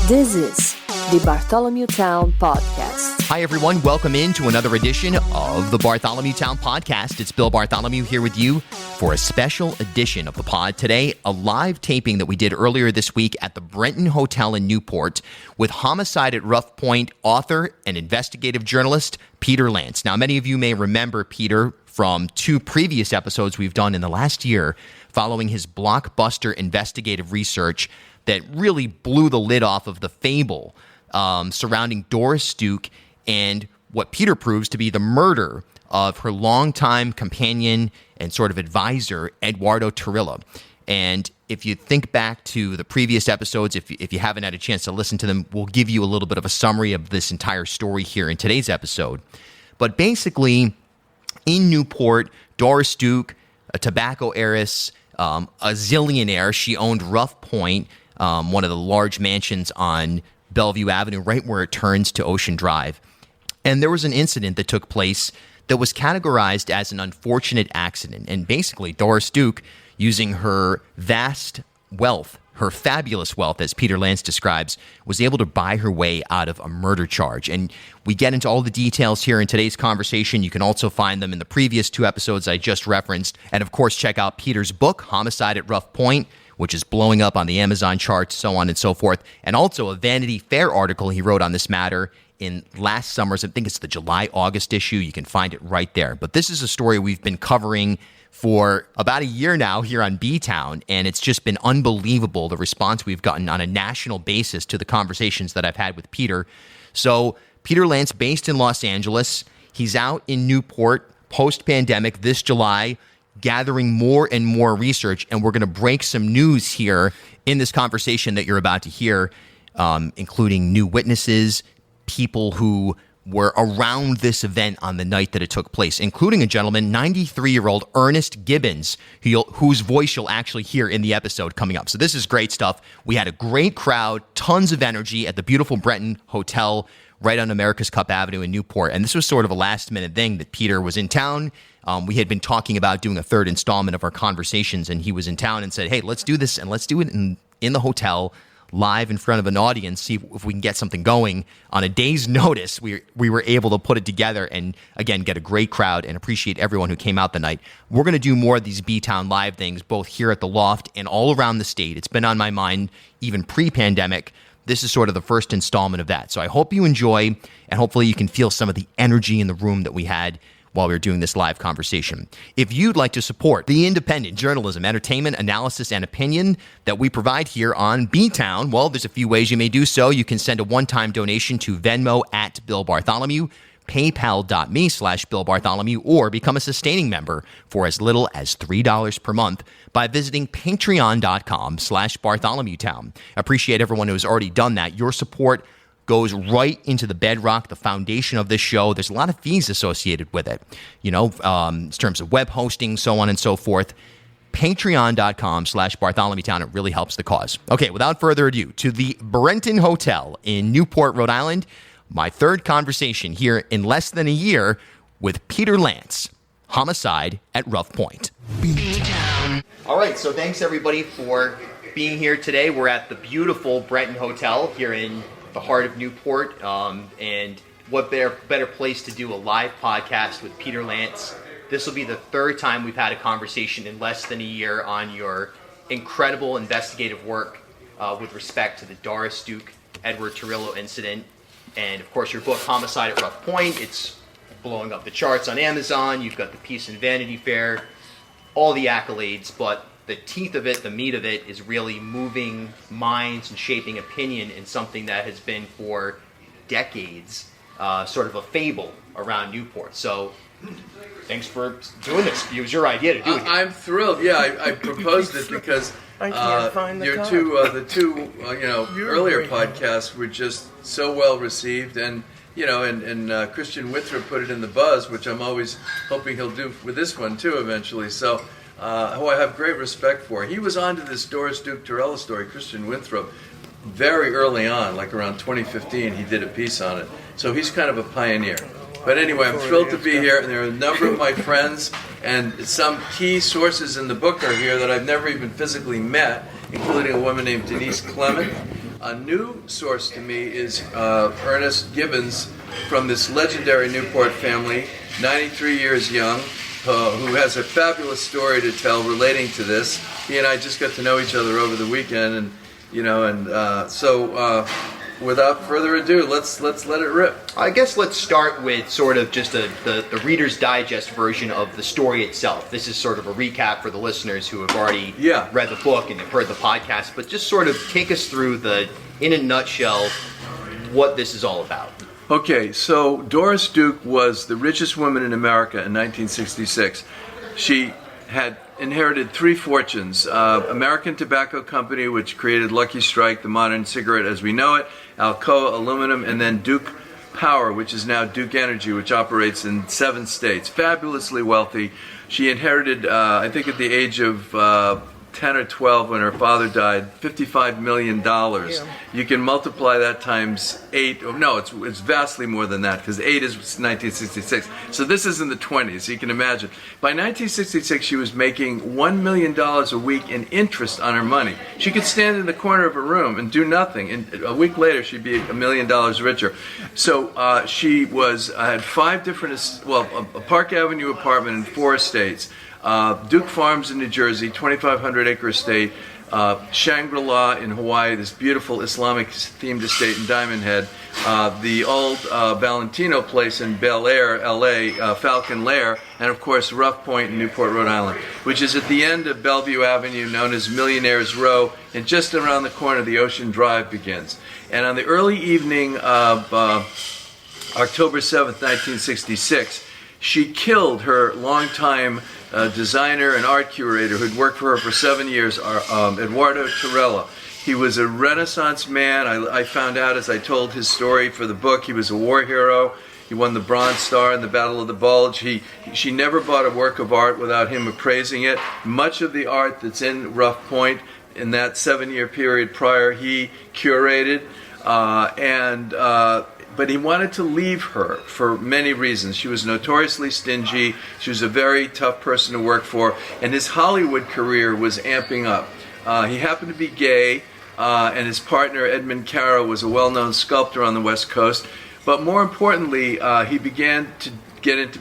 This is the Bartholomew Town Podcast. Hi, everyone. Welcome into another edition of the Bartholomew Town Podcast. It's Bill Bartholomew here with you for a special edition of the pod. Today, a live taping that we did earlier this week at the Brenton Hotel in Newport with Homicide at Rough Point author and investigative journalist Peter Lance. Now, many of you may remember Peter from two previous episodes we've done in the last year following his blockbuster investigative research that really blew the lid off of the fable surrounding Doris Duke and what Peter proves to be the murder of her longtime companion and sort of advisor, Eduardo Tirella. And if you think back to the previous episodes, if you haven't had a chance to listen to them, we'll give you a little bit of a summary of this entire story here in today's episode. But basically, in Newport, Doris Duke, a tobacco heiress, a zillionaire, she owned Rough Point, one of the large mansions on Bellevue Avenue, right where it turns to Ocean Drive. And there was an incident that took place that was categorized as an unfortunate accident. And basically, Doris Duke, using her vast wealth, her fabulous wealth, as Peter Lance describes, was able to buy her way out of a murder charge. And we get into all the details here in today's conversation. You can also find them in the previous two episodes I just referenced. And of course, check out Peter's book, Homicide at Rough Point, which is blowing up on the Amazon charts, so on and so forth. And also a Vanity Fair article he wrote on this matter in last summer's, I think it's the July-August issue. You can find it right there. But this is a story we've been covering for about a year now here on B-Town, and it's just been unbelievable, the response we've gotten on a national basis to the conversations that I've had with Peter. So Peter Lance, based in Los Angeles, he's out in Newport post-pandemic this July, gathering more and more research, and we're going to break some news here in this conversation that you're about to hear, including new witnesses, people who were around this event on the night that it took place, including a gentleman, 93-year-old Ernest Gibbons, whose voice you'll actually hear in the episode coming up. So this is great stuff. We had a great crowd, tons of energy at the beautiful Brenton Hotel right on America's Cup Avenue in Newport. And this was sort of a last-minute thing that Peter was in town. We had been talking about doing a third installment of our conversations, and he was in town and said, hey, let's do this, and let's do it in the hotel, live in front of an audience, see if we can get something going. On a day's notice, we were able to put it together and, again, get a great crowd and appreciate everyone who came out the night. We're going to do more of these B-Town live things, both here at the Loft and all around the state. It's been on my mind even pre-pandemic. This is sort of the first installment of that. So I hope you enjoy, and hopefully you can feel some of the energy in the room that we had while we were doing this live conversation. If you'd like to support the independent journalism, entertainment, analysis, and opinion that we provide here on B-Town, well, there's a few ways you may do so. You can send a one-time donation to Venmo at Bill Bartholomew, paypal.me/Bill Bartholomew, or become a sustaining member for as little as $3 per month by visiting patreon.com/BartholomewTown. Appreciate everyone who has already done that. Your support goes right into the bedrock, the foundation of this show. There's a lot of fees associated with it, in terms of web hosting, so on and so forth. Patreon.com/BartholomewTown. It really helps the cause. Okay, without further ado, to the Brenton Hotel in Newport, Rhode Island, my third conversation here in less than a year with Peter Lance, Homicide at Rough Point. B-Town. All right, so thanks everybody for being here today. We're at the beautiful Brenton Hotel here in the heart of Newport, and what better place to do a live podcast with Peter Lance. This will be the third time we've had a conversation in less than a year on your incredible investigative work with respect to the Doris Duke, Eduardo Tirella incident, and of course your book, Homicide at Rough Point. It's blowing up the charts on Amazon. You've got the piece in Vanity Fair, all the accolades, but the teeth of it, the meat of it, is really moving minds and shaping opinion in something that has been for decades sort of a fable around Newport. So thanks for doing this. It was your idea to do it. I'm thrilled. Yeah, I proposed it because the two earlier podcasts were just so well received, and Christian Withrop put it in the Buzz, which I'm always hoping he'll do with this one too eventually. So. Who I have great respect for. He was onto this Doris Duke Tirella story, Christian Withrop, very early on, like around 2015, he did a piece on it. So he's kind of a pioneer. But anyway, I'm thrilled to be here, and there are a number of my friends, and some key sources in the book are here that I've never even physically met, including a woman named Denise Clement, A new source to me is Ernest Gibbons from this legendary Newport family, 93 years young, who has a fabulous story to tell relating to this. He and I just got to know each other over the weekend, and so without further ado, let's let it rip. I guess let's start with sort of just the Reader's Digest version of the story itself. This is sort of a recap for the listeners who have already read the book and have heard the podcast, but just sort of take us through in a nutshell, what this is all about. Okay, so Doris Duke was the richest woman in America in 1966. She had inherited 3 fortunes: American Tobacco Company, which created Lucky Strike, the modern cigarette as we know it, Alcoa Aluminum, and then Duke Power, which is now Duke Energy, which operates in 7 states. Fabulously wealthy. She inherited, I think at the age of 10 or 12 when her father died, $55 million. Yeah. You can multiply that times 8. Oh, no, it's vastly more than that, because 8 is 1966. So this is in the 20s, you can imagine. By 1966, she was making $1 million a week in interest on her money. She could stand in the corner of her room and do nothing, and a week later she'd be $1 million richer. So she had 5 different, a Park Avenue apartment in 4 estates. Duke Farms in New Jersey, 2,500-acre estate. Shangri-La in Hawaii, this beautiful Islamic-themed estate in Diamond Head. The old Valentino place in Bel Air, L.A., Falcon Lair, and of course Rough Point in Newport, Rhode Island, which is at the end of Bellevue Avenue, known as Millionaire's Row, and just around the corner the Ocean Drive begins. And on the early evening of October 7th, 1966, she killed her longtime designer and art curator who'd worked for her for 7 years, Eduardo Tirella. He was a Renaissance man. I found out as I told his story for the book. He was a war hero. He won the Bronze Star in the Battle of the Bulge. She never bought a work of art without him appraising it. Much of the art that's in Rough Point in that 7-year period prior, he curated. But he wanted to leave her for many reasons. She was notoriously stingy. She was a very tough person to work for. And his Hollywood career was amping up. He happened to be gay, and his partner, Edmund Caro, was a well-known sculptor on the West Coast. But more importantly, he began to get into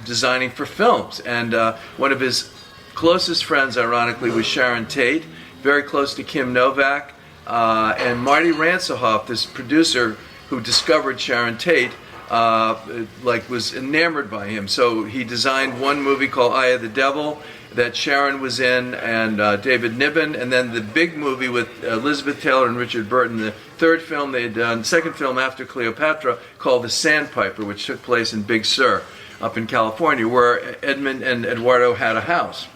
designing for films. And one of his closest friends, ironically, was Sharon Tate, very close to Kim Novak. And Marty Ransohoff, this producer who discovered Sharon Tate, was enamored by him. So he designed one movie called Eye of the Devil that Sharon was in, and David Niven, and then the big movie with Elizabeth Taylor and Richard Burton, the third film they had done, second film after Cleopatra, called The Sandpiper, which took place in Big Sur up in California, where Edmund and Eduardo had a house.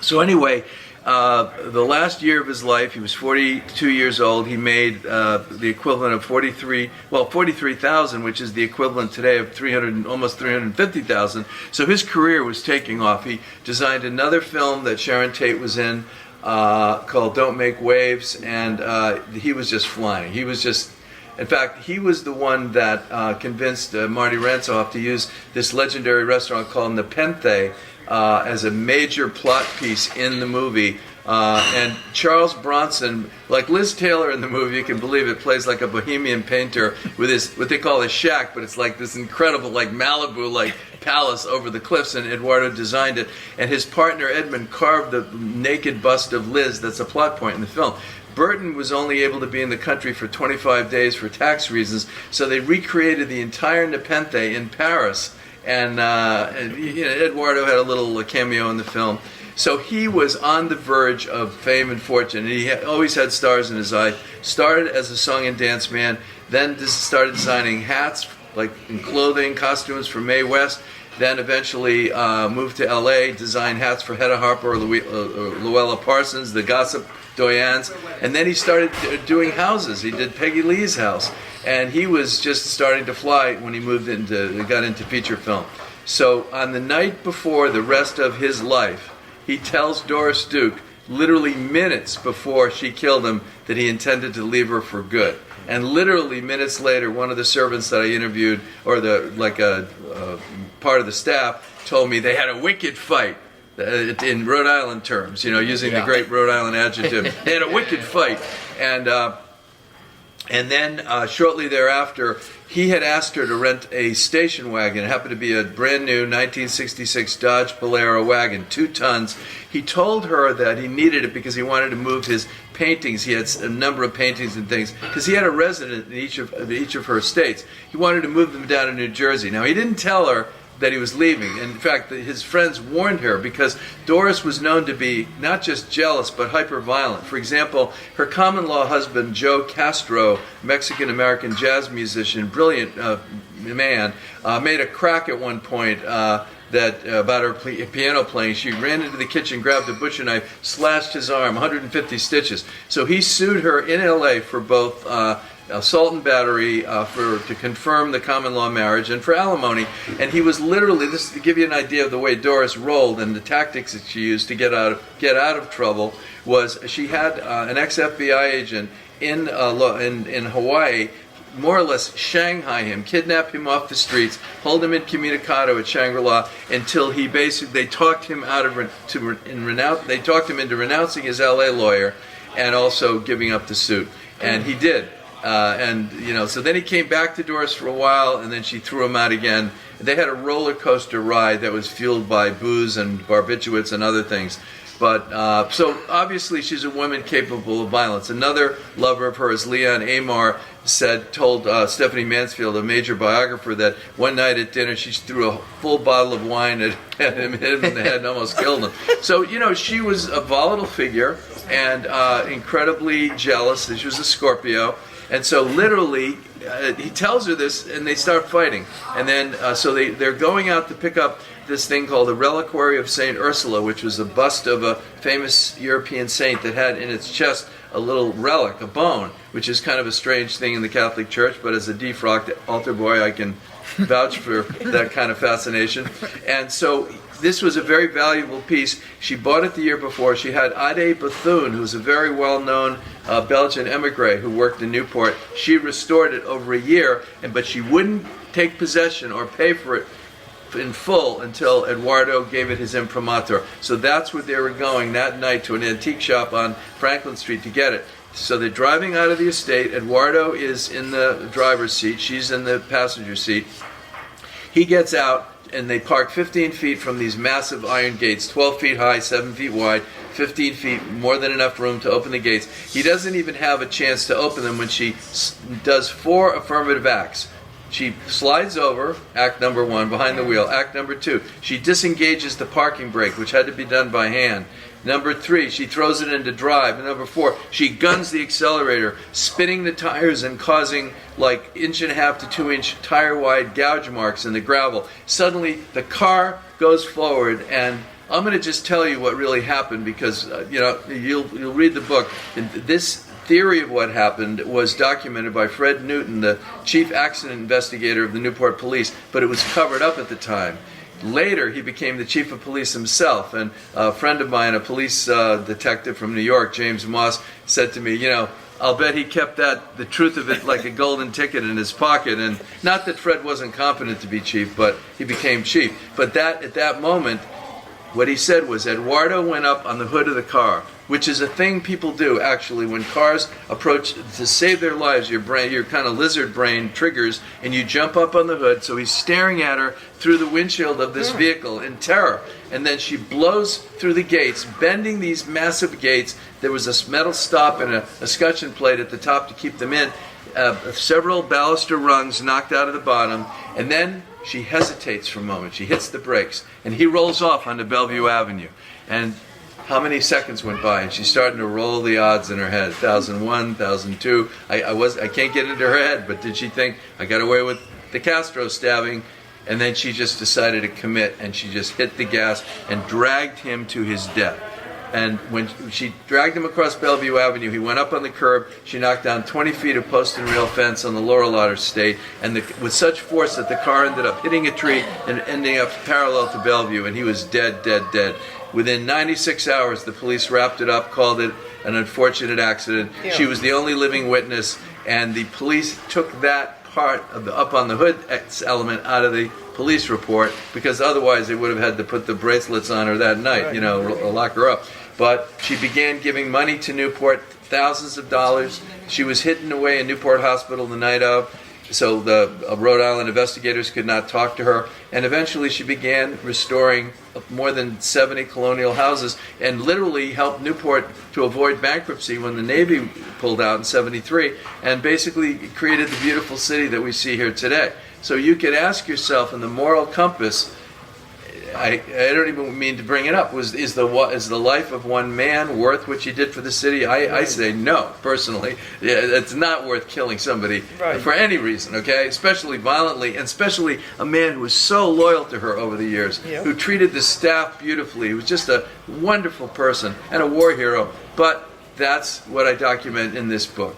So anyway, the last year of his life, he was 42 years old. He made the equivalent of 43,000, which is the equivalent today of almost 350,000. So his career was taking off. He designed another film that Sharon Tate was in called Don't Make Waves, and he was just flying. In fact, he was the one that convinced Marty Ransohoff to use this legendary restaurant called Nepenthe as a major plot piece in the movie. And Charles Bronson, like Liz Taylor in the movie, you can believe it, plays like a bohemian painter with his, what they call a shack, but it's like this incredible, like Malibu-like palace over the cliffs, and Eduardo designed it. And his partner, Edmund, carved the naked bust of Liz that's a plot point in the film. Burton was only able to be in the country for 25 days for tax reasons, so they recreated the entire Nepenthe in Paris. And Eduardo had a little cameo in the film. So he was on the verge of fame and fortune. He always had stars in his eye. Started as a song and dance man, then started designing hats, like in clothing, costumes for Mae West. Then eventually moved to L.A., designed hats for Hedda Harper or Luella Parsons, the Gossip Doyens. And then he started doing houses. He did Peggy Lee's house. And he was just starting to fly when he got into feature film. So on the night before the rest of his life, he tells Doris Duke, literally minutes before she killed him, that he intended to leave her for good. And literally minutes later, one of the servants that I interviewed, or part of the staff, told me they had a wicked fight. In Rhode Island terms, using the great Rhode Island adjective. They had a wicked fight. And And then shortly thereafter, he had asked her to rent a station wagon. It happened to be a brand new 1966 Dodge Bolero wagon, 2 tons. He told her that he needed it because he wanted to move his paintings. He had a number of paintings and things because he had a resident in each of her estates. He wanted to move them down to New Jersey. Now, he didn't tell her that he was leaving. In fact, his friends warned her because Doris was known to be not just jealous but hyper-violent. For example, her common-law husband, Joe Castro, Mexican-American jazz musician, brilliant man, made a crack at one point about her piano playing. She ran into the kitchen, grabbed a butcher knife, slashed his arm, 150 stitches. So he sued her in L.A. for both assault and battery to confirm the common law marriage and for alimony. And he was literally, this to give you an idea of the way Doris rolled and the tactics that she used to get out of trouble, was she had an ex-FBI agent in Hawaii more or less shanghai him, kidnap him off the streets, hold him incommunicado at Shangri-La until they talked him they talked him into renouncing his LA lawyer and also giving up the suit. And he did. So then he came back to Doris for a while, and then she threw him out again. They had a roller coaster ride that was fueled by booze and barbiturates and other things. But so obviously she's a woman capable of violence. Another lover of hers, Leon Amar, told Stephanie Mansfield, a major biographer, that one night at dinner she threw a full bottle of wine at him, hit him in the head, and almost killed him. So she was a volatile figure and incredibly jealous. She was a Scorpio. And so literally, he tells her this, and they start fighting. And then, they're going out to pick up this thing called the Reliquary of St. Ursula, which was a bust of a famous European saint that had in its chest a little relic, a bone, which is kind of a strange thing in the Catholic Church, but as a defrocked altar boy, I can vouch for that kind of fascination. And so this was a very valuable piece. She bought it the year before. She had Ade Bethune, who's a very well-known Belgian emigre who worked in Newport. She restored it over a year, but she wouldn't take possession or pay for it in full until Eduardo gave it his imprimatur. So that's where they were going that night, to an antique shop on Franklin Street to get it. So they're driving out of the estate. Eduardo is in the driver's seat. She's in the passenger seat. He gets out, and they park 15 feet from these massive iron gates, 12 feet high, 7 feet wide, 15 feet, more than enough room to open the gates. He doesn't even have a chance to open them when she does 4 affirmative acts. She slides over, act number 1, behind the wheel. Act number 2, she disengages the parking brake, which had to be done by hand. Number 3, she throws it into drive. And number 4, she guns the accelerator, spinning the tires and causing 1.5 to 2 inch tire-wide gouge marks in the gravel. Suddenly, the car goes forward, and I'm going to just tell you what really happened because, you'll read the book. And this theory of what happened was documented by Fred Newton, the chief accident investigator of the Newport Police, but it was covered up at the time. Later, he became the chief of police himself, and a friend of mine, a police detective from New York, James Moss, said to me, I'll bet he kept the truth of it like a golden ticket in his pocket. And not that Fred wasn't competent to be chief, but he became chief. But at that moment, what he said was Eduardo went up on the hood of the car, which is a thing people do, actually. When cars approach to save their lives, your kind of lizard brain triggers, and you jump up on the hood. So he's staring at her through the windshield of this vehicle in terror. And then she blows through the gates, bending these massive gates. There was a metal stop and a escutcheon plate at the top to keep them in. Several baluster rungs knocked out of the bottom. And then she hesitates for a moment. She hits the brakes. And he rolls off onto Bellevue Avenue. And how many seconds went by, and she's starting to roll the odds in her head. 1,001, 1,002. I can't get into her head, but did she think, I got away with the Castro stabbing? And then she just decided to commit, and she just hit the gas and dragged him to his death. And when she dragged him across Bellevue Avenue, he went up on the curb. She knocked down 20 feet of post and rail fence on the Laurel Estate, and with such force that the car ended up hitting a tree and ending up parallel to Bellevue, and he was dead, dead, dead. Within 96 hours, the police wrapped it up, called it an unfortunate accident. Yeah. She was the only living witness, and the police took that part of the up on the hood element out of the police report, because otherwise they would have had to put the bracelets on her that night, lock her up. But she began giving money to Newport thousands of dollars. She was hidden away in Newport Hospital the night of, so the Rhode Island investigators could not talk to her. And eventually she began restoring more than 70 colonial houses and literally helped Newport to avoid bankruptcy when the Navy pulled out in 73, and basically created the beautiful city that we see here today. So you could ask yourself, in the moral compass, I don't even mean to bring it up, is the life of one man worth what you did for the city? I say no, personally. Yeah, it's not worth killing somebody for any reason, okay? Especially violently, and especially a man who was so loyal to her over the years, who treated the staff beautifully. He was just a wonderful person and a war hero. But that's what I document in this book.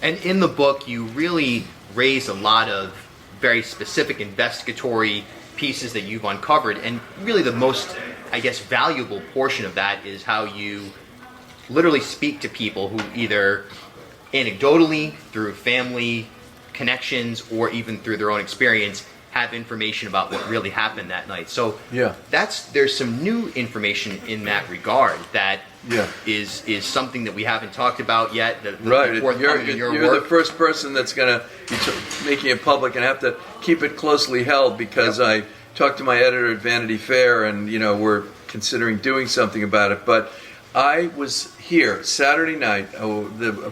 And in the book, you really raise a lot of very specific investigatory pieces that you've uncovered, and really the most, I guess, valuable portion of that is how you literally speak to people who either anecdotally, through family connections, or even through their own experience, have information about what really happened that night. So there's some new information in that regard that is something that we haven't talked about yet. You're the first person that's going to be making it public, and I have to keep it closely held because I talked to my editor at Vanity Fair, and we're considering doing something about it. But I was here Saturday night.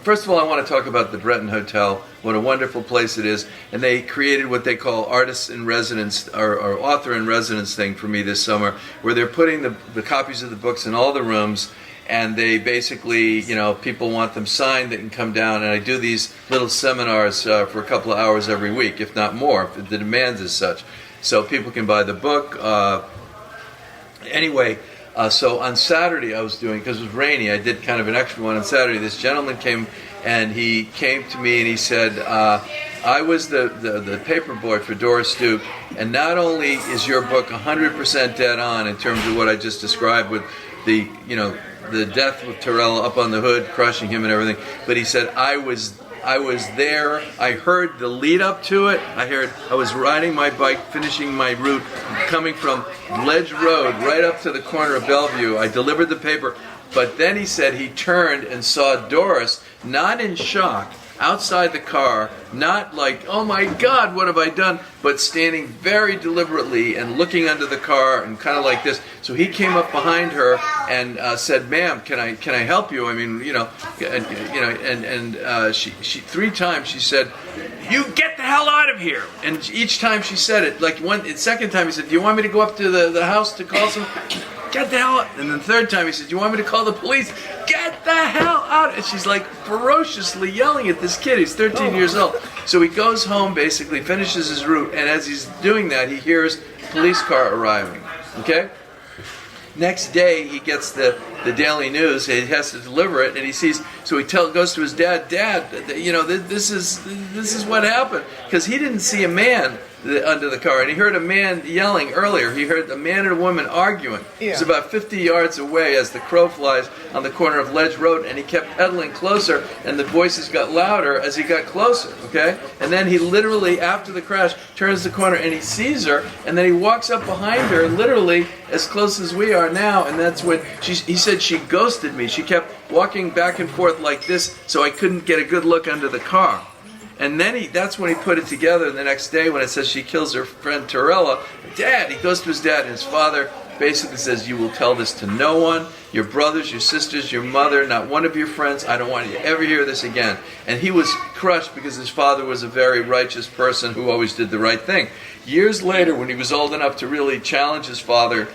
First of all, I want to talk about the Brenton Hotel, what a wonderful place it is. And they created what they call artist in residence, or author in residence thing for me this summer, where they're putting the copies of the books in all the rooms. And they basically, people want them signed, they can come down, and I do these little seminars for a couple of hours every week, if not more, if the demand is such. So people can buy the book. So on Saturday I was doing, because it was rainy, I did kind of an extra one on Saturday. This gentleman came, and he came to me and he said, I was the paper boy for Doris Duke, and not only is your book 100% dead on in terms of what I just described with the death with Tirella up on the hood, crushing him and everything, but he said, I was there. I heard the lead up to it. I was riding my bike, finishing my route, coming from Ledge Road right up to the corner of Bellevue. I delivered the paper. But then he said he turned and saw Doris, not in shock, outside the car, not like, oh my God, what have I done, but standing very deliberately and looking under the car and kind of like this. So he came up behind her and said, "Ma'am, can I help you?" I mean, she 3 times she said, "You get the hell out of here!" And each time she said it, like second time he said, "Do you want me to go up to the house to call some?" Get the hell out. And then the third time he said, "Do you want me to call the police?" Get the hell out. And she's like ferociously yelling at this kid. He's 13 years old. So he goes home, basically finishes his route, and as he's doing that, he hears a police car arriving. Okay? Next day, he gets the Daily News. He has to deliver it, and he sees. So he goes to his dad. Dad, this is what happened, because he didn't see a man under the car, and he heard a man yelling earlier. He heard a man and a woman arguing. It was about 50 yards away as the crow flies on the corner of Ledge Road, and he kept pedaling closer, and the voices got louder as he got closer, okay? And then he literally, after the crash, turns the corner, and he sees her, and then he walks up behind her, literally as close as we are now, and that's when he said she ghosted me. She kept walking back and forth like this, so I couldn't get a good look under the car. And then that's when he put it together the next day when it says she kills her friend Tirella. Dad, he goes to his dad, and his father basically says, "You will tell this to no one, your brothers, your sisters, your mother, not one of your friends. I don't want you to ever hear this again." And he was crushed because his father was a very righteous person who always did the right thing. Years later, when he was old enough to really challenge his father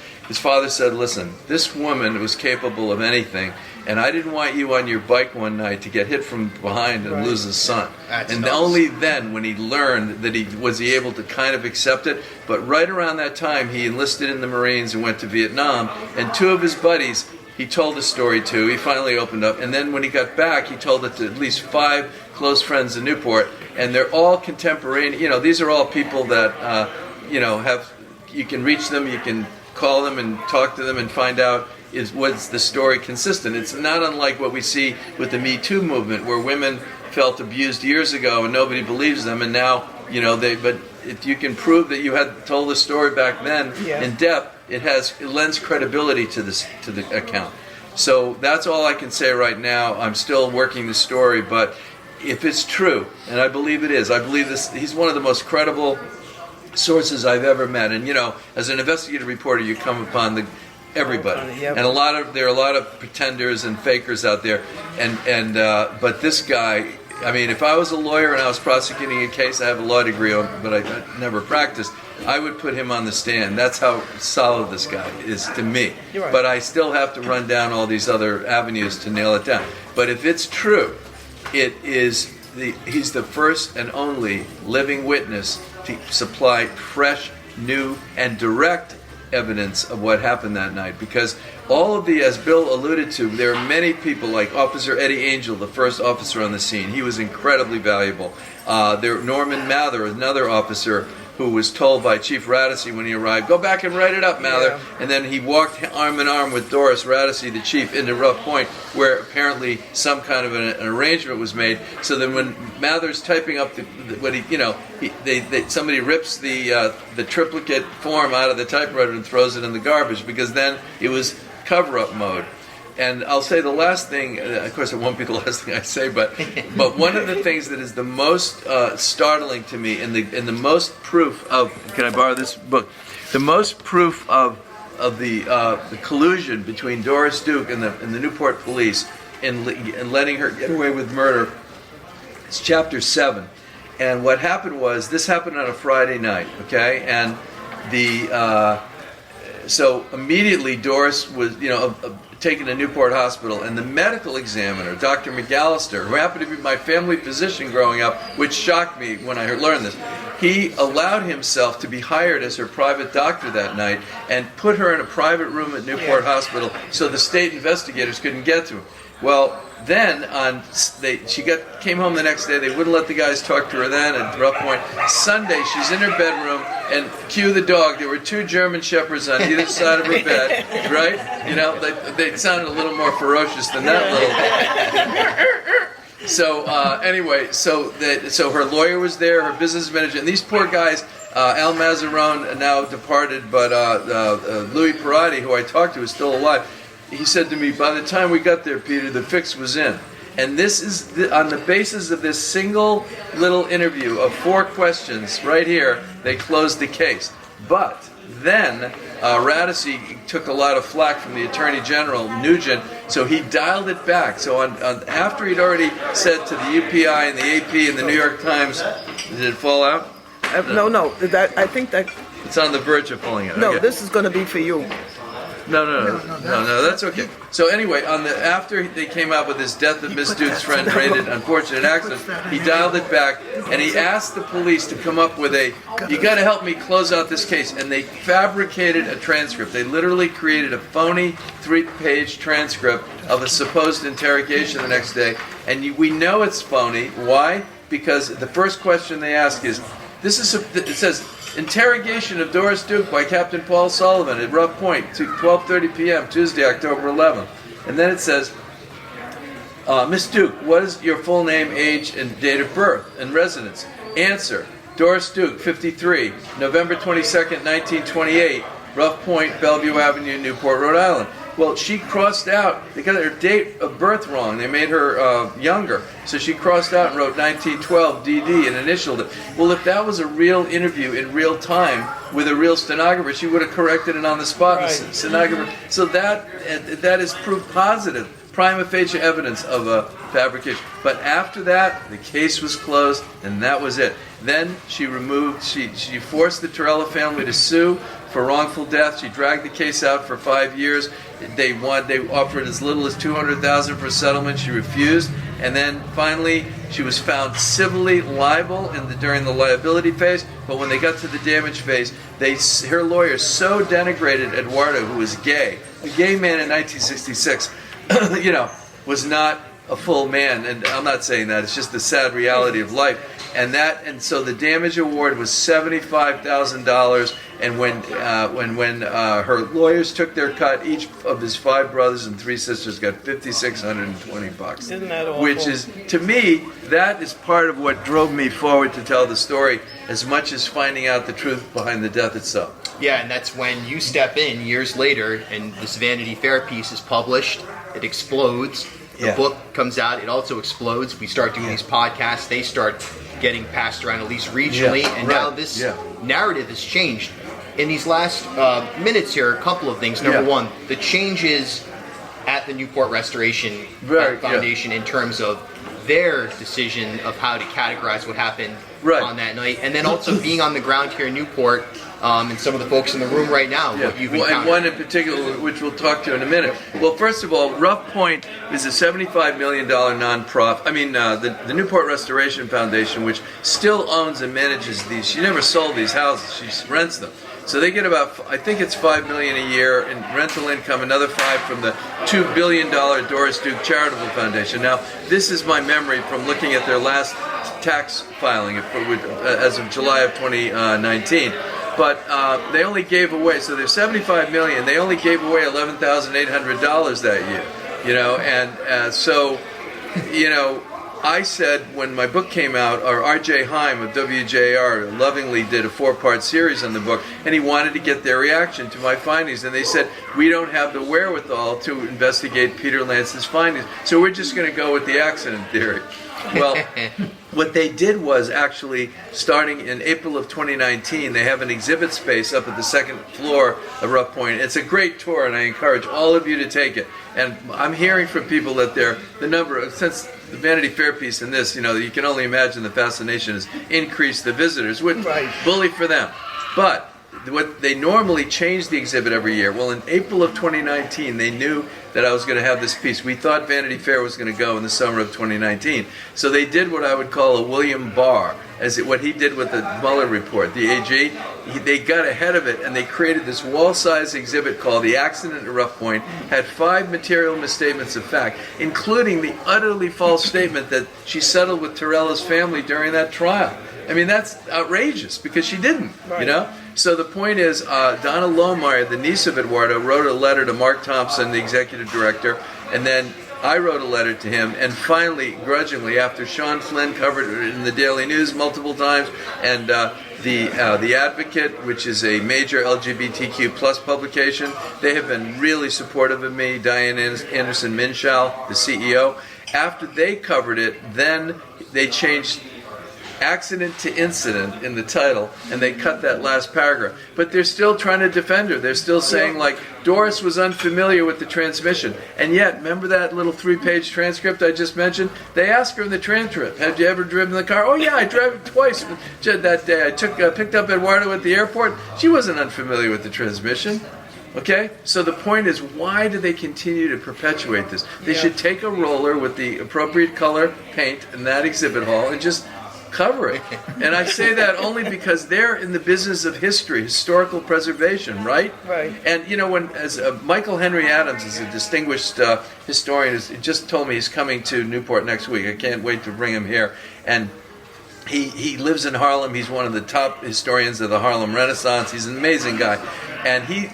said, "Listen, this woman was capable of anything, and I didn't want you on your bike one night to get hit from behind and lose his son." And only then, when he learned that he was able to kind of accept it. But right around that time, he enlisted in the Marines and went to Vietnam. And 2 of his buddies, he told the story to. He finally opened up. And then when he got back, he told it to at least 5 close friends in Newport. And they're all contemporaneous. These are all people that, you can reach them, you can call them and talk to them and find out was the story consistent. It's not unlike what we see with the Me Too movement, where women felt abused years ago and nobody believes them, and now but if you can prove that you had told the story back then in depth, it lends credibility to the account. So that's all I can say right now. I'm still working the story, but if it's true, and I believe it is, I believe this. He's one of the most credible sources I've ever met. And as an investigative reporter, you come upon everybody, Yep. and there are a lot of pretenders and fakers out there. But this guy, I mean, if I was a lawyer and I was prosecuting a case, I have a law degree, but I never practiced, I would put him on the stand. That's how solid this guy is to me. You're right. But I still have to run down all these other avenues to nail it down. But if it's true, he's the first and only living witness to supply fresh, new, and direct evidence of what happened that night. Because all of as Bill alluded to, there are many people like Officer Eddie Angel, the first officer on the scene. He was incredibly valuable. Norman Mather, another officer, who was told by Chief Radissi when he arrived, go back and write it up, Mather. Yeah. And then he walked arm in arm with Doris Radissi, the chief, into Rough Point, where apparently some kind of an arrangement was made. So then when Mather's typing up somebody rips the triplicate form out of the typewriter and throws it in the garbage, because then it was cover-up mode. And I'll say the last thing, of course it won't be the last thing I say, but one of the things that is the most startling to me, and the most proof of, can I borrow this book? The most proof of the collusion between Doris Duke and the Newport police in letting her get away with murder is chapter 7. And what happened was, this happened on a Friday night, okay? And so immediately Doris was, taken to Newport Hospital, and the medical examiner, Dr. McAllister, who happened to be my family physician growing up, which shocked me when I learned this, he allowed himself to be hired as her private doctor that night and put her in a private room at Newport Hospital so the state investigators couldn't get to her. Well, then she came home the next day. They wouldn't let the guys talk to her then at Rough Point. Sunday, she's in her bedroom, and cue the dog. There were 2 German shepherds on either side of her bed, right? They sounded a little more ferocious than that little. So anyway, so her lawyer was there, her business manager, and these poor guys. Al Mazzarone, now departed, but Louis Perotti, who I talked to, is still alive. He said to me, by the time we got there, Peter, the fix was in. And this is on the basis of this single little interview of 4 questions right here, they closed the case. But then Radissi took a lot of flack from the Attorney General, Nugent, so he dialed it back. So after he'd already said to the UPI and the AP and the New York Times, did it fall out? No. I think that... It's on the verge of falling out. No, okay. This is going to be for you. No, that's okay. So anyway, after they came out with this death of Miss Duke's friend rated unfortunate accident, he dialed it back and he asked the police to come up with you got to help me close out this case. And they fabricated a transcript. They literally created a phony 3-page transcript of a supposed interrogation the next day. And we know it's phony. Why? Because the first question they ask is, it says, interrogation of Doris Duke by Captain Paul Sullivan at Rough Point to 12:30 p.m. Tuesday, October 11th. And then it says, Miss Duke, what is your full name, age, and date of birth and residence? Answer, Doris Duke, 53, November 22nd, 1928, Rough Point, Bellevue Avenue, Newport, Rhode Island. Well, she crossed out, they got her date of birth wrong. They made her younger. So she crossed out and wrote 1912 DD and initialed it. Well, if that was a real interview in real time with a real stenographer, she would have corrected it on the spot. Right. The stenographer. So that is proof positive, prima facie evidence of a fabrication. But after that, the case was closed, and that was it. Then she forced the Tirella family to sue for wrongful death. She dragged the case out for 5 years. They offered as little as $200,000 for settlement. She refused, and then finally she was found civilly liable during the liability phase. But when they got to the damage phase, her lawyers so denigrated Eduardo, who was gay. A gay man in 1966, was not a full man, and I'm not saying that. It's just the sad reality of life. And so the damage award was $75,000. And when her lawyers took their cut, each of his 5 brothers and 3 sisters got $5,620. Isn't that awful? Which is, to me, that is part of what drove me forward to tell the story, as much as finding out the truth behind the death itself. Yeah, and that's when you step in years later, and this Vanity Fair piece is published, it explodes. The book comes out, it also explodes. We start doing these podcasts, they start getting passed around at least regionally, and now this narrative has changed. In these last minutes here, a couple of things. Number one, the changes at the Newport Restoration Foundation in terms of their decision of how to categorize what happened on that night, and then also being on the ground here in Newport, and some of the folks in the room right now, what you've encountered. And one in particular, which we'll talk to in a minute. Well, first of all, Rough Point is a $75 million nonprofit. I mean, the Newport Restoration Foundation, which still owns and manages these. She never sold these houses; she rents them. So they get about, I think it's $5 million a year in rental income, another $5 from the $2 billion Doris Duke Charitable Foundation. Now, this is my memory from looking at their last tax filing as of July of 2019. But they only gave away, so they're $75 million. They only gave away $11,800 that year. You know, and so, you know, I said when my book came out, or R.J. Heim of WJR lovingly did a 4-part series on the book, and he wanted to get their reaction to my findings. And they said, we don't have the wherewithal to investigate Peter Lance's findings, so we're just going to go with the accident theory. Well, what they did was actually, starting in April of 2019, they have an exhibit space up at the second floor of Rough Point. It's a great tour, and I encourage all of you to take it. And I'm hearing from people that the number, since the Vanity Fair piece and this, you know, you can only imagine the fascination has increased the visitors, which bully for them. But what they normally change the exhibit every year. Well, in April of 2019, they knew that I was going to have this piece. We thought Vanity Fair was going to go in the summer of 2019. So they did what I would call a William Barr, what he did with the Mueller report, the AG. They got ahead of it, and they created this wall-size exhibit called The Accident at Rough Point, had 5 material misstatements of fact, including the utterly false statement that she settled with Tirella's family during that trial. I mean, that's outrageous, because she didn't, you know? So the point is, Donna Lohmeyer, the niece of Eduardo, wrote a letter to Mark Thompson, the executive director, and then I wrote a letter to him, and finally, grudgingly, after Sean Flynn covered it in the Daily News multiple times, and the Advocate, which is a major LGBTQ plus publication, they have been really supportive of me. Diane Anderson Minshall, the CEO. After they covered it, then they changed accident to incident in the title, and they cut that last paragraph. But they're still trying to defend her. They're still saying, like, Doris was unfamiliar with the transmission. And yet, remember that little 3-page transcript I just mentioned? They asked her in the transcript, have you ever driven the car? Oh, yeah, I drove it twice that day. I picked up Eduardo at the airport. She wasn't unfamiliar with the transmission. Okay? So the point is, why do they continue to perpetuate this? They should take a roller with the appropriate color paint in that exhibit hall and just cover it. And I say that only because they're in the business of history, historical preservation, right? Right. And you know, Michael Henry Adams is a distinguished historian, he just told me he's coming to Newport next week. I can't wait to bring him here. And he lives in Harlem. He's one of the top historians of the Harlem Renaissance. He's an amazing guy. And he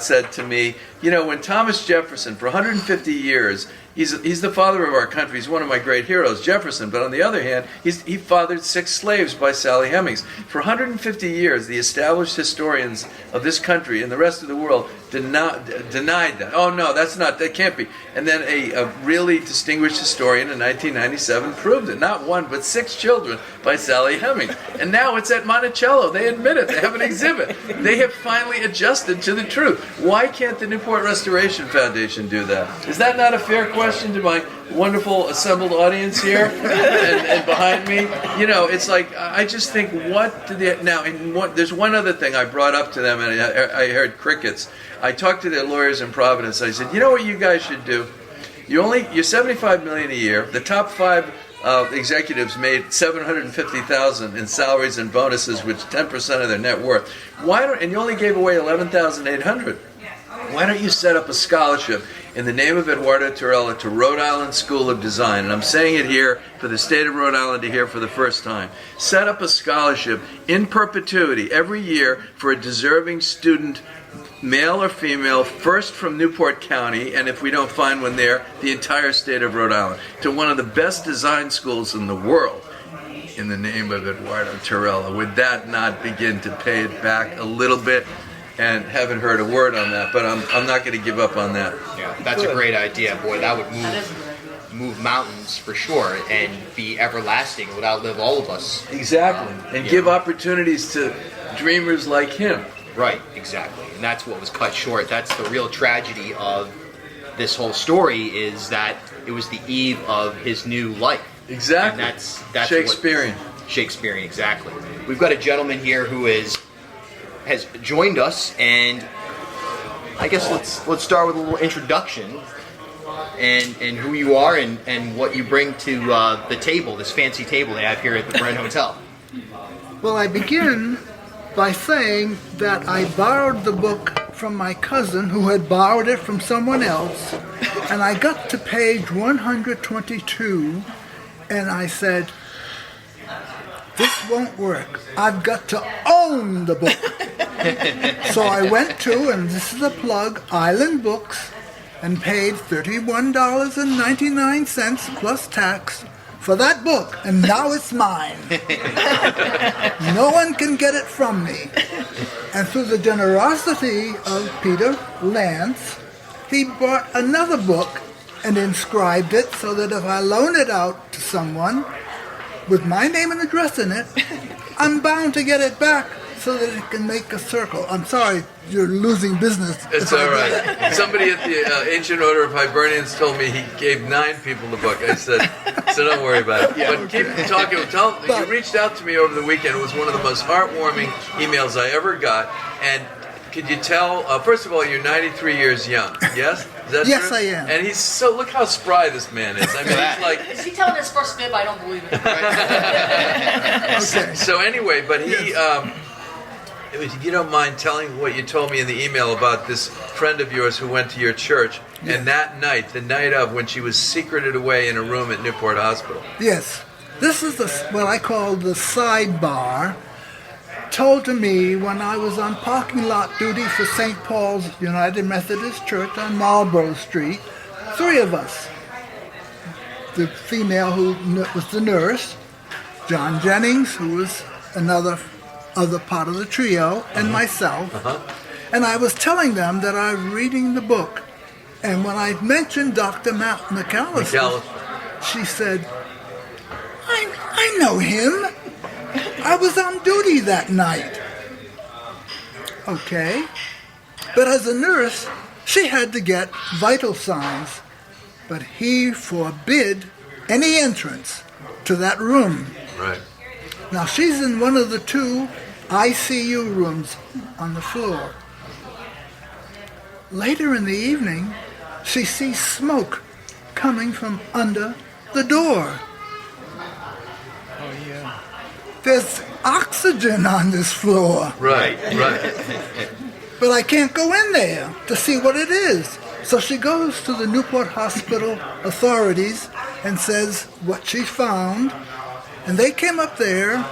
said to me, you know, when Thomas Jefferson, for 150 years, he's the father of our country. He's one of my great heroes, Jefferson. But on the other hand, he fathered 6 slaves by Sally Hemings. For 150 years, the established historians of this country and the rest of the world denied that. Oh, no, that can't be. And then a really distinguished historian in 1997 proved it. Not 1, but 6 children by Sally Hemings. And now it's at Monticello. They admit it. They have an exhibit. They have finally adjusted to the truth. Why can't the Newport Restoration Foundation do that? Is that not a fair question to my wonderful assembled audience here and behind me? You know, it's like, I just think, there's one other thing I brought up to them, and I heard crickets. I talked to their lawyers in Providence. I said, you know what you guys should do? You're $75 million a year. The top 5 executives made $750,000 in salaries and bonuses, which is 10% of their net worth. And you only gave away $11,800. Why don't you set up a scholarship in the name of Eduardo Tirella to Rhode Island School of Design? And I'm saying it here for the state of Rhode Island to hear for the first time. Set up a scholarship in perpetuity every year for a deserving student, male or female, first from Newport County, and if we don't find one there, the entire state of Rhode Island, to one of the best design schools in the world in the name of Eduardo Tirella. Would that not begin to pay it back a little bit? and haven't heard a word on that. But I'm not going to give up on that. Yeah, that's a great idea, boy. That would move mountains for sure and be everlasting. It would outlive all of us. Exactly, and give opportunities to dreamers like him. Right, exactly. And that's what was cut short. That's the real tragedy of this whole story, is that it was the eve of his new life. Exactly. And that's Shakespearean. Shakespearean, exactly. We've got a gentleman here who has joined us, and I guess let's start with a little introduction and who you are and what you bring to the table, this fancy table they have here at the Brenton Hotel. Well, I begin by saying that I borrowed the book from my cousin who had borrowed it from someone else, and I got to page 122, and I said, this won't work. I've got to own the book. So I went to, and this is a plug, Island Books, and paid $31.99 plus tax for that book, and now it's mine. No one can get it from me. And through the generosity of Peter Lance, he bought another book and inscribed it so that if I loan it out to someone with my name and address in it, I'm bound to get it back so that it can make a circle. I'm sorry, you're losing business. It's all right. Somebody at the Ancient Order of Hibernians told me he gave 9 people the book. I said, so don't worry about it. Yeah, but keep talking. You reached out to me over the weekend. It was one of the most heartwarming emails I ever got. And could you tell, first of all, you're 93 years young, yes? Is that Yes, true? I am. And look how spry this man is. I mean, he's like... Is he telling his first fib? I don't believe it. Okay. So anyway, but he... if you don't mind telling what you told me in the email about this friend of yours who went to your church, and that night, the night of, when she was secreted away in a room at Newport Hospital. Yes. This is what I call the sidebar, told to me when I was on parking lot duty for St. Paul's United Methodist Church on Marlborough Street. 3 of us. The female who was the nurse, John Jennings, who was other part of the trio, and myself. And I was telling them that I'm reading the book. And when I mentioned Dr. McAllister, she said, I know him. I was on duty that night. Okay. But as a nurse, she had to get vital signs. But he forbid any entrance to that room. Right. Now, she's in one of the 2 ICU rooms on the floor. Later in the evening, she sees smoke coming from under the door. Oh, yeah. There's oxygen on this floor. Right. But I can't go in there to see what it is. So she goes to the Newport Hospital authorities and says what she found. And they came up there,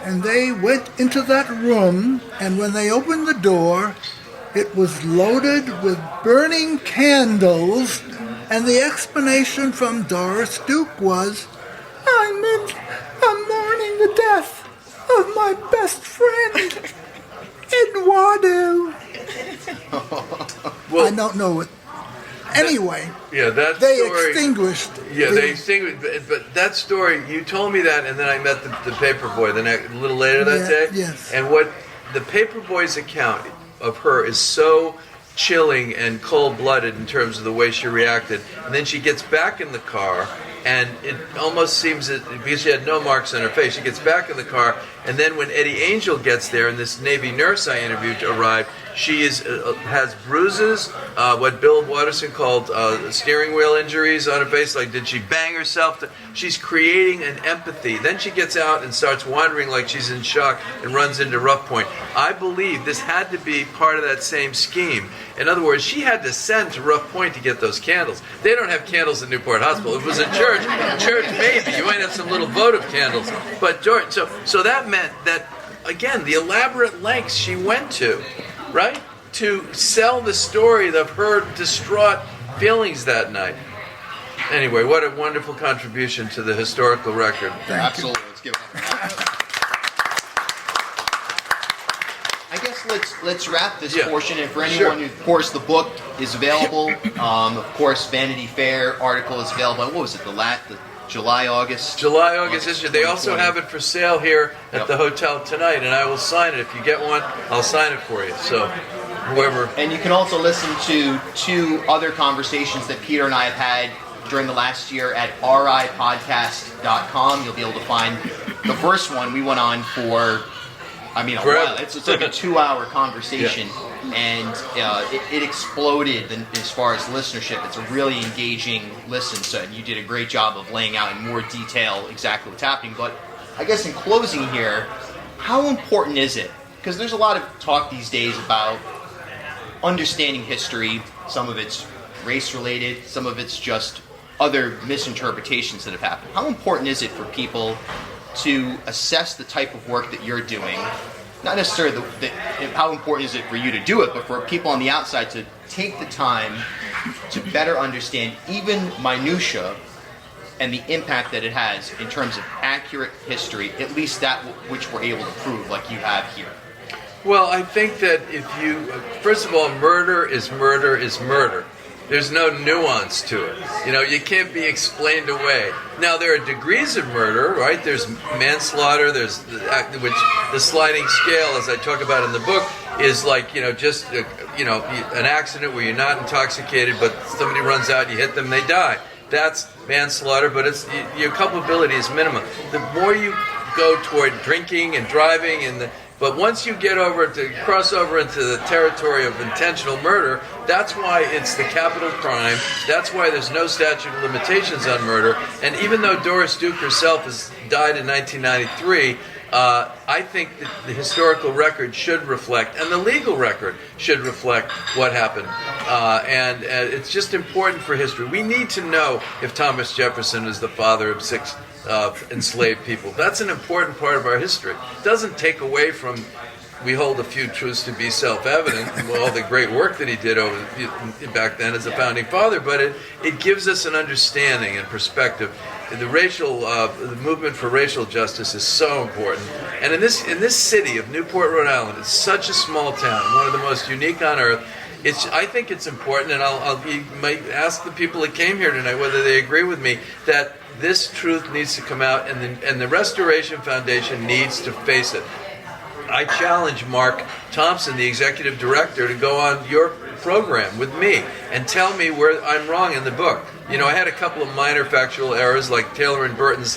and they went into that room, and when they opened the door, it was loaded with burning candles, and the explanation from Doris Duke was, I'm mourning the death of my best friend, Eduardo. Well, I don't know what. Anyway, that they story, extinguished. they extinguished. But that story, you told me that, and then I met the paper boy a little later that day. Yes. And what the paper boy's account of her is so chilling and cold-blooded in terms of the way she reacted. And then she gets back in the car, and it almost seems that because she had no marks on her face, she gets back in the car, and then when Eddie Angel gets there and this Navy nurse I interviewed arrived, she has bruises, what Bill Watterson called steering wheel injuries on her face. Like, did she bang herself? She's creating an empathy. Then she gets out and starts wandering like she's in shock and runs into Rough Point. I believe this had to be part of that same scheme. In other words, she had to send to Rough Point to get those candles. They don't have candles at Newport Hospital. If it was a church maybe. You might have some little votive candles. But so that meant that, again, the elaborate lengths she went to, right, to sell the story of her distraught feelings that night. Anyway, what a wonderful contribution to the historical record. Absolutely. Let's give it up. I guess let's wrap this Yeah. portion. And for anyone who, of course, the book is available. Of course, Vanity Fair article is available. What was it? The July, August issue. They also have it for sale here at the hotel tonight, and I will sign it. If you get one, I'll sign it for you. So, whoever. And you can also listen to 2 other conversations that Peter and I have had during the last year at ripodcast.com. You'll be able to find the first one. We went on for, a while. It's like a 2-hour conversation, and it exploded as far as listenership. It's a really engaging listen, so you did a great job of laying out in more detail exactly what's happening. But I guess in closing here, how important is it? Because there's a lot of talk these days about understanding history. Some of it's race-related, some of it's just other misinterpretations that have happened. How important is it for people to assess the type of work that you're doing? Not necessarily how important is it for you to do it, but for people on the outside to take the time to better understand even minutia and the impact that it has in terms of accurate history, at least that which we're able to prove like you have here. Well, I think that first of all, murder is murder is murder. There's no nuance to it. You can't be explained away. Now, there are degrees of murder, right? There's manslaughter, there's which the sliding scale, as I talk about in the book, is like, just, an accident where you're not intoxicated, but somebody runs out, you hit them, they die. That's manslaughter, but your culpability is minimum. The more you go toward drinking and driving but once you cross over into the territory of intentional murder, that's why it's the capital crime. That's why there's no statute of limitations on murder. And even though Doris Duke herself has died in 1993, I think that the historical record should reflect, and the legal record should reflect what happened. And it's just important for history. We need to know if Thomas Jefferson is the father of 6 enslaved people. That's an important part of our history. It doesn't take away from, we hold a few truths to be self-evident, and all the great work that he did back then as a founding father, but it gives us an understanding and perspective. The movement for racial justice is so important. And in this city of Newport, Rhode Island, it's such a small town, one of the most unique on earth. I think it's important, and you might ask the people that came here tonight whether they agree with me, that this truth needs to come out, and the Restoration Foundation needs to face it. I challenge Mark Thompson, the executive director, to go on your program with me and tell me where I'm wrong in the book. I had a couple of minor factual errors, like Taylor and Burton's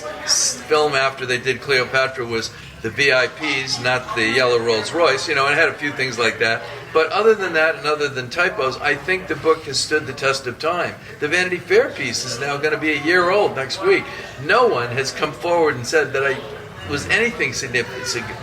film after they did Cleopatra was the VIPs, not the yellow Rolls Royce, and I had a few things like that. But other than that, and other than typos, I think the book has stood the test of time. The Vanity Fair piece is now going to be a year old next week. No one has come forward and said that I was anything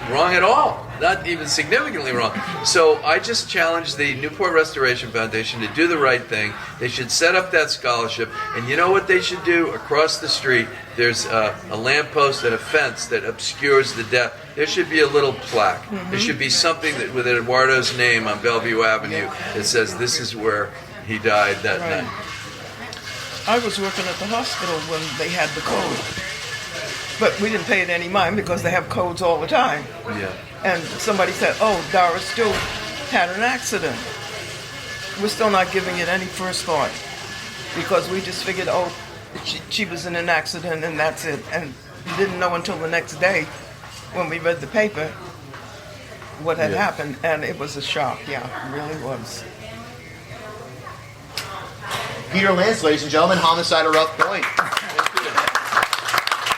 wrong at all, not even significantly wrong. So I just challenge the Newport Restoration Foundation to do the right thing. They should set up that scholarship, and you know what they should do? Across the street, there's a lamppost and a fence that obscures the death. There should be a little plaque. Mm-hmm. There should be something with Eduardo's name on Bellevue Avenue that says this is where he died that night. I was working at the hospital when they had the code. But we didn't pay it any mind because they have codes all the time. Yeah. And somebody said, Doris Duke had an accident. We're still not giving it any first thought because we just figured, she was in an accident and that's it. And we didn't know until the next day when we read the paper what had happened. And it was a shock. Yeah, it really was. Peter Lance, ladies and gentlemen, Homicide at Rough Point.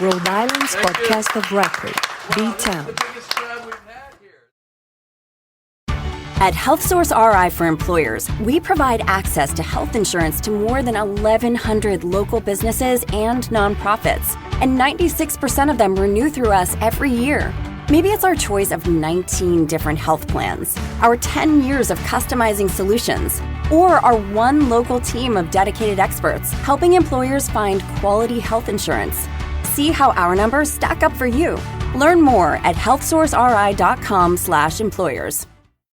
Rhode Island's podcast of record, B-Town. At HealthSource RI for Employers, we provide access to health insurance to more than 1,100 local businesses and nonprofits, and 96% of them renew through us every year. Maybe it's our choice of 19 different health plans, our 10 years of customizing solutions, or our one local team of dedicated experts helping employers find quality health insurance. See how our numbers stack up for you. Learn more at healthsourceri.com/employers.